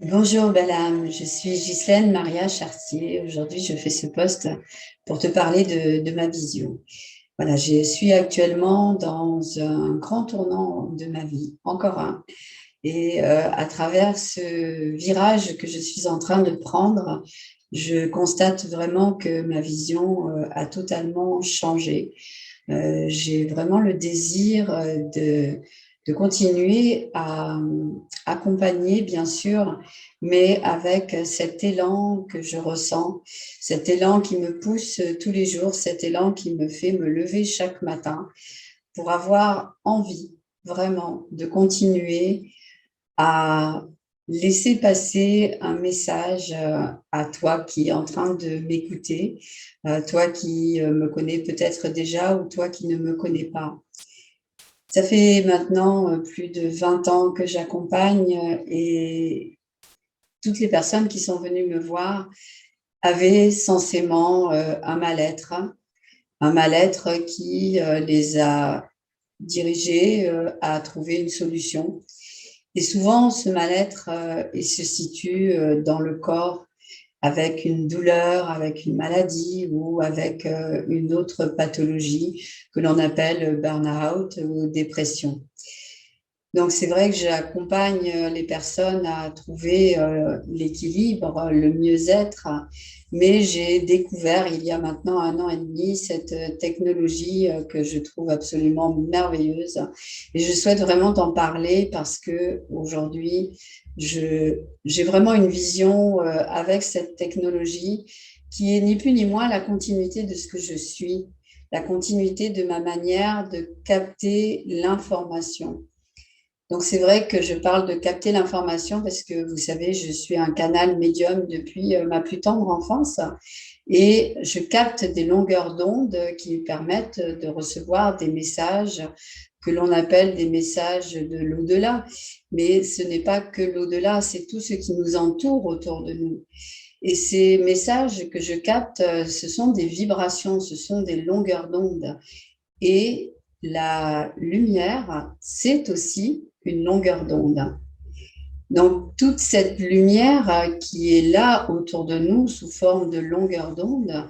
Bonjour belle âme, je suis Ghislaine Maria Chartier. Aujourd'hui, je fais ce post pour te parler de ma vision. Voilà, je suis actuellement dans un grand tournant de ma vie, encore un. Et à travers ce virage que je suis en train de prendre, je constate vraiment que ma vision a totalement changé. J'ai vraiment le désir de continuer à accompagner, bien sûr, mais avec cet élan que je ressens, cet élan qui me pousse tous les jours, cet élan qui me fait me lever chaque matin pour avoir envie vraiment de continuer à laisser passer un message à toi qui est en train de m'écouter, toi qui me connais peut-être déjà ou toi qui ne me connais pas. Ça fait maintenant plus de 20 ans que j'accompagne et toutes les personnes qui sont venues me voir avaient censément un mal-être qui les a dirigés à trouver une solution. Et souvent, ce mal-être, il se situe dans le corps avec une douleur, avec une maladie ou avec une autre pathologie que l'on appelle burn-out ou dépression. Donc, c'est vrai que j'accompagne les personnes à trouver l'équilibre, le mieux-être, mais j'ai découvert il y a maintenant 1 an et demi cette technologie que je trouve absolument merveilleuse. Et je souhaite vraiment t'en parler parce que aujourd'hui, j'ai vraiment une vision avec cette technologie qui est ni plus ni moins la continuité de ce que je suis, la continuité de ma manière de capter l'information. Donc, c'est vrai que je parle de capter l'information parce que, vous savez, je suis un canal médium depuis ma plus tendre enfance et je capte des longueurs d'onde qui me permettent de recevoir des messages que l'on appelle des messages de l'au-delà. Mais ce n'est pas que l'au-delà, c'est tout ce qui nous entoure autour de nous. Et ces messages que je capte, ce sont des vibrations, ce sont des longueurs d'onde. Et la lumière, c'est aussi une longueur d'onde. Donc, toute cette lumière qui est là autour de nous sous forme de longueur d'onde,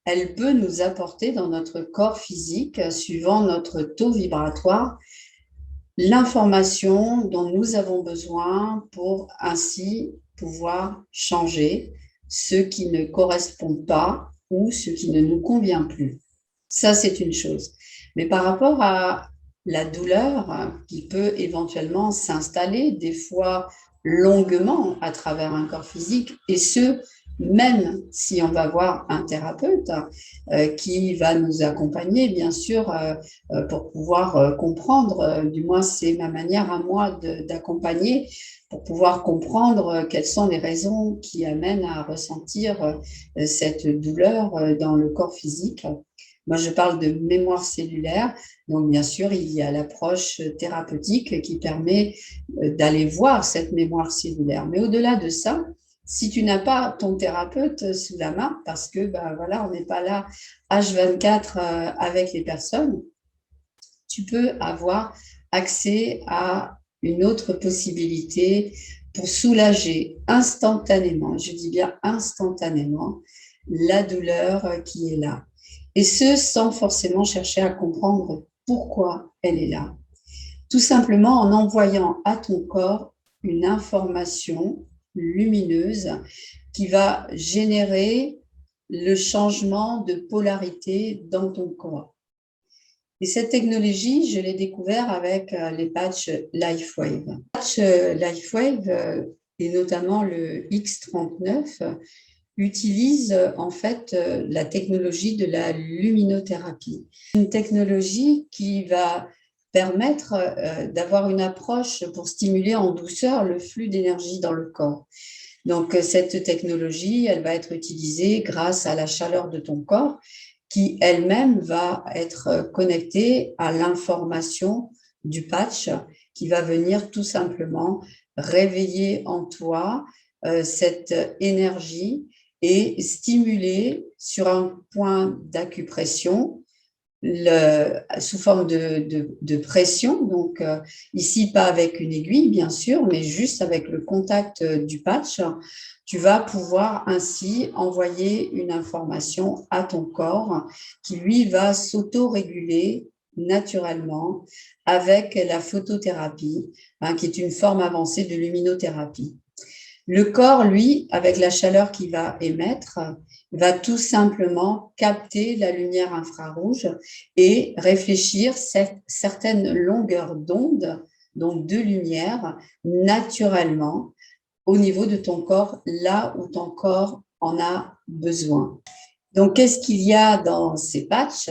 elle peut nous apporter dans notre corps physique, suivant notre taux vibratoire, l'information dont nous avons besoin pour ainsi pouvoir changer ce qui ne correspond pas ou ce qui ne nous convient plus. Ça, c'est une chose. Mais par rapport à la douleur qui peut éventuellement s'installer, des fois longuement à travers un corps physique, et ce, même si on va voir un thérapeute qui va nous accompagner, bien sûr, pour pouvoir comprendre, du moins c'est ma manière à moi d'accompagner, pour pouvoir comprendre quelles sont les raisons qui amènent à ressentir cette douleur dans le corps physique. Moi, je parle de mémoire cellulaire. Donc, bien sûr, il y a l'approche thérapeutique qui permet d'aller voir cette mémoire cellulaire. Mais au-delà de ça, si tu n'as pas ton thérapeute sous la main, parce que ben, voilà, on n'est pas là H24 avec les personnes, tu peux avoir accès à une autre possibilité pour soulager instantanément, je dis bien instantanément, la douleur qui est là. Et ce, sans forcément chercher à comprendre pourquoi elle est là. Tout simplement en envoyant à ton corps une information lumineuse qui va générer le changement de polarité dans ton corps. Et cette technologie, je l'ai découvert avec les patchs LifeWave. Le patch LifeWave, et notamment le X39, utilise en fait la technologie de la luminothérapie. Une technologie qui va permettre d'avoir une approche pour stimuler en douceur le flux d'énergie dans le corps. Donc, cette technologie, elle va être utilisée grâce à la chaleur de ton corps qui elle-même va être connectée à l'information du patch qui va venir tout simplement réveiller en toi cette énergie et stimuler sur un point d'acupression sous forme de pression. Donc, ici, pas avec une aiguille, bien sûr, mais juste avec le contact du patch, tu vas pouvoir ainsi envoyer une information à ton corps qui, lui, va s'auto-réguler naturellement avec la photothérapie, hein, qui est une forme avancée de luminothérapie. Le corps, lui, avec la chaleur qu'il va émettre, va tout simplement capter la lumière infrarouge et réfléchir certaines longueurs d'onde, donc de lumière, naturellement au niveau de ton corps, là où ton corps en a besoin. Donc, qu'est-ce qu'il y a dans ces patchs?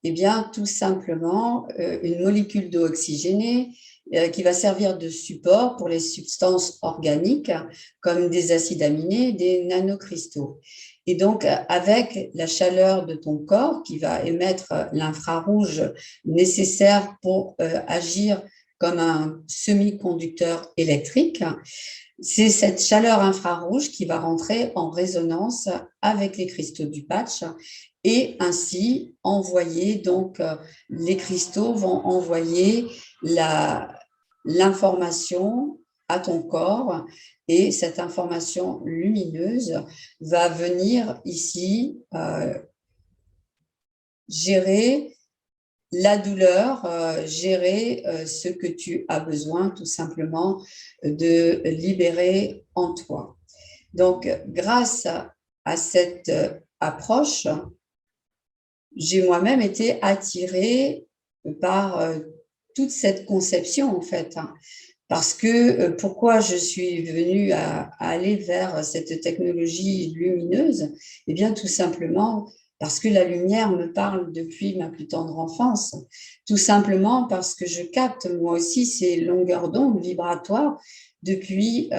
Eh bien, tout simplement une molécule d'eau oxygénée qui va servir de support pour les substances organiques comme des acides aminés, des nanocristaux. Et donc, avec la chaleur de ton corps qui va émettre l'infrarouge nécessaire pour agir comme un semi-conducteur électrique, c'est cette chaleur infrarouge qui va rentrer en résonance avec les cristaux du patch et ainsi envoyer, donc les cristaux vont envoyer l'information à ton corps et cette information lumineuse va venir ici gérer la douleur, gérer ce que tu as besoin tout simplement de libérer en toi. Donc, grâce à cette approche, j'ai moi-même été attirée par toute cette conception en fait. Hein. Parce que pourquoi je suis venue à aller vers cette technologie lumineuse? Eh bien, tout simplement parce que la lumière me parle depuis ma plus tendre enfance. Tout simplement parce que je capte moi aussi ces longueurs d'onde vibratoires depuis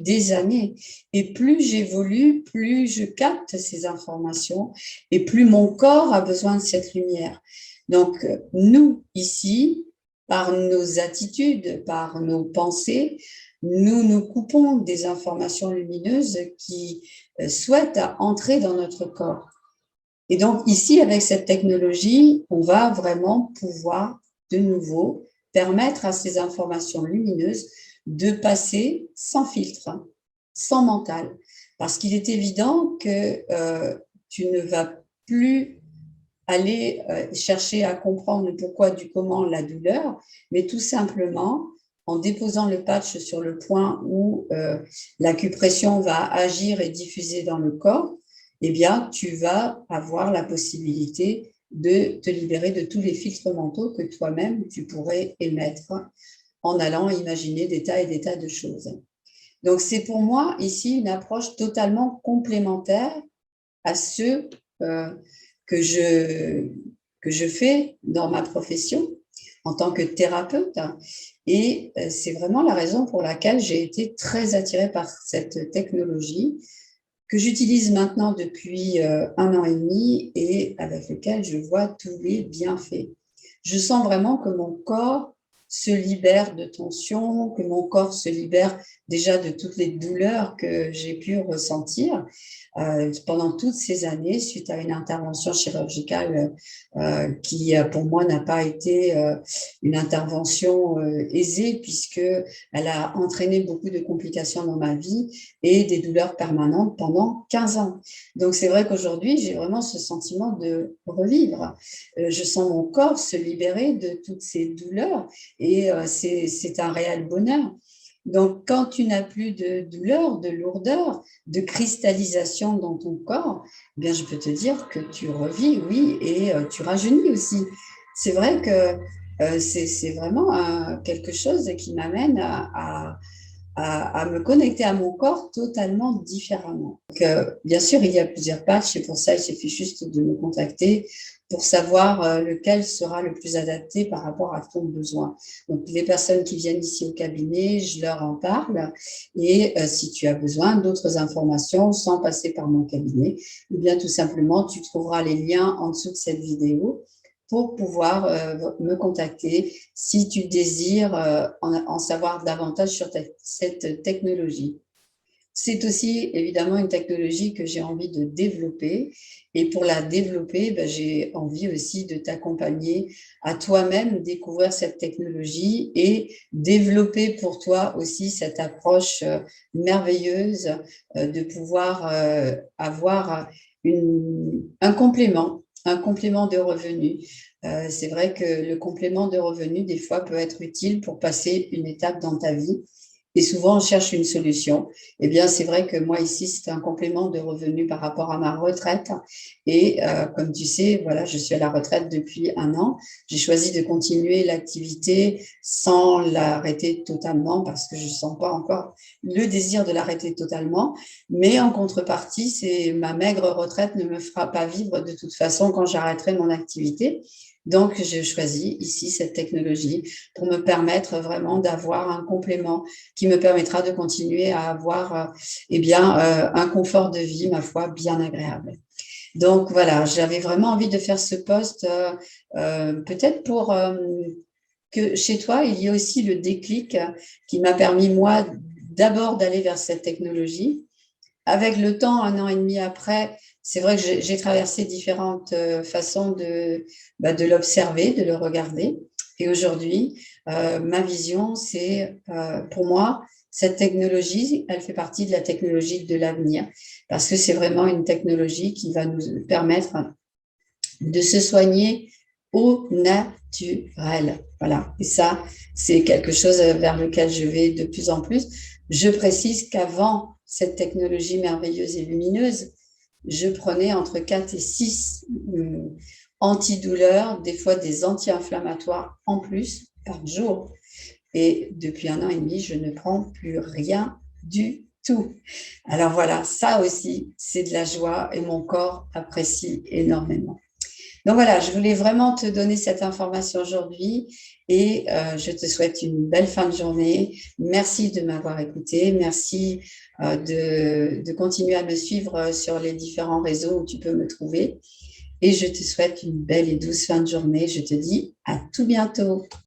des années. Et plus j'évolue, plus je capte ces informations et plus mon corps a besoin de cette lumière. Donc, nous, ici, par nos attitudes, par nos pensées, nous nous coupons des informations lumineuses qui souhaitent entrer dans notre corps. Et donc ici, avec cette technologie, on va vraiment pouvoir de nouveau permettre à ces informations lumineuses de passer sans filtre, sans mental. Parce qu'il est évident que tu ne vas plus aller chercher à comprendre le pourquoi du comment la douleur, mais tout simplement en déposant le patch sur le point où l'acupression va agir et diffuser dans le corps, eh bien, tu vas avoir la possibilité de te libérer de tous les filtres mentaux que toi-même, tu pourrais émettre en allant imaginer des tas et des tas de choses. Donc, c'est pour moi ici une approche totalement complémentaire à ce que je fais dans ma profession en tant que thérapeute. Et c'est vraiment la raison pour laquelle j'ai été très attirée par cette technologie que j'utilise maintenant depuis 1 an et demi et avec lequel je vois tous les bienfaits. Je sens vraiment que mon corps se libère de tension, que mon corps se libère déjà de toutes les douleurs que j'ai pu ressentir pendant toutes ces années suite à une intervention chirurgicale qui, pour moi, n'a pas été une intervention aisée puisque elle a entraîné beaucoup de complications dans ma vie et des douleurs permanentes pendant 15 ans. Donc, c'est vrai qu'aujourd'hui, j'ai vraiment ce sentiment de revivre. Je sens mon corps se libérer de toutes ces douleurs et c'est un réel bonheur. Donc, quand tu n'as plus de douleur, de lourdeur, de cristallisation dans ton corps, eh bien, je peux te dire que tu revis, oui, et tu rajeunis aussi. C'est vrai que c'est vraiment quelque chose qui m'amène à me connecter à mon corps totalement différemment. Donc, bien sûr, il y a plusieurs patchs et pour ça, il suffit juste de me contacter pour savoir lequel sera le plus adapté par rapport à ton besoin. Donc, les personnes qui viennent ici au cabinet, je leur en parle et si tu as besoin d'autres informations sans passer par mon cabinet, eh bien, tout simplement, tu trouveras les liens en dessous de cette vidéo pour pouvoir me contacter si tu désires en savoir davantage sur cette technologie. c'est aussi évidemment une technologie que j'ai envie de développer. Et pour la développer, ben, j'ai envie aussi de t'accompagner à toi-même découvrir cette technologie et développer pour toi aussi cette approche merveilleuse de pouvoir avoir un complément de revenus. C'est vrai que le complément de revenus, des fois, peut être utile pour passer une étape dans ta vie. Et souvent, on cherche une solution. Eh bien, c'est vrai que moi, ici, c'est un complément de revenus par rapport à ma retraite. Et comme tu sais, voilà, je suis à la retraite depuis 1 an. J'ai choisi de continuer l'activité sans l'arrêter totalement parce que je ne sens pas encore le désir de l'arrêter totalement. Mais en contrepartie, c'est ma maigre retraite ne me fera pas vivre de toute façon quand j'arrêterai mon activité. Donc, j'ai choisi ici cette technologie pour me permettre vraiment d'avoir un complément qui me permettra de continuer à avoir un confort de vie, ma foi, bien agréable. Donc voilà, j'avais vraiment envie de faire ce post, peut-être pour que chez toi, il y ait aussi le déclic qui m'a permis, moi, d'abord d'aller vers cette technologie. Avec le temps, 1 an et demi après, c'est vrai que j'ai traversé différentes façons de l'observer, de le regarder. Et aujourd'hui, ma vision, c'est pour moi, cette technologie, elle fait partie de la technologie de l'avenir parce que c'est vraiment une technologie qui va nous permettre de se soigner au naturel. Voilà. Et ça, c'est quelque chose vers lequel je vais de plus en plus. Je précise qu'avant cette technologie merveilleuse et lumineuse, je prenais entre 4 et 6 antidouleurs, des fois des anti-inflammatoires en plus par jour. Et depuis 1 an et demi, je ne prends plus rien du tout. Alors voilà, ça aussi, c'est de la joie et mon corps apprécie énormément. Donc voilà, je voulais vraiment te donner cette information aujourd'hui et je te souhaite une belle fin de journée. Merci de m'avoir écouté. Merci de continuer à me suivre sur les différents réseaux où tu peux me trouver. Et je te souhaite une belle et douce fin de journée. Je te dis à tout bientôt.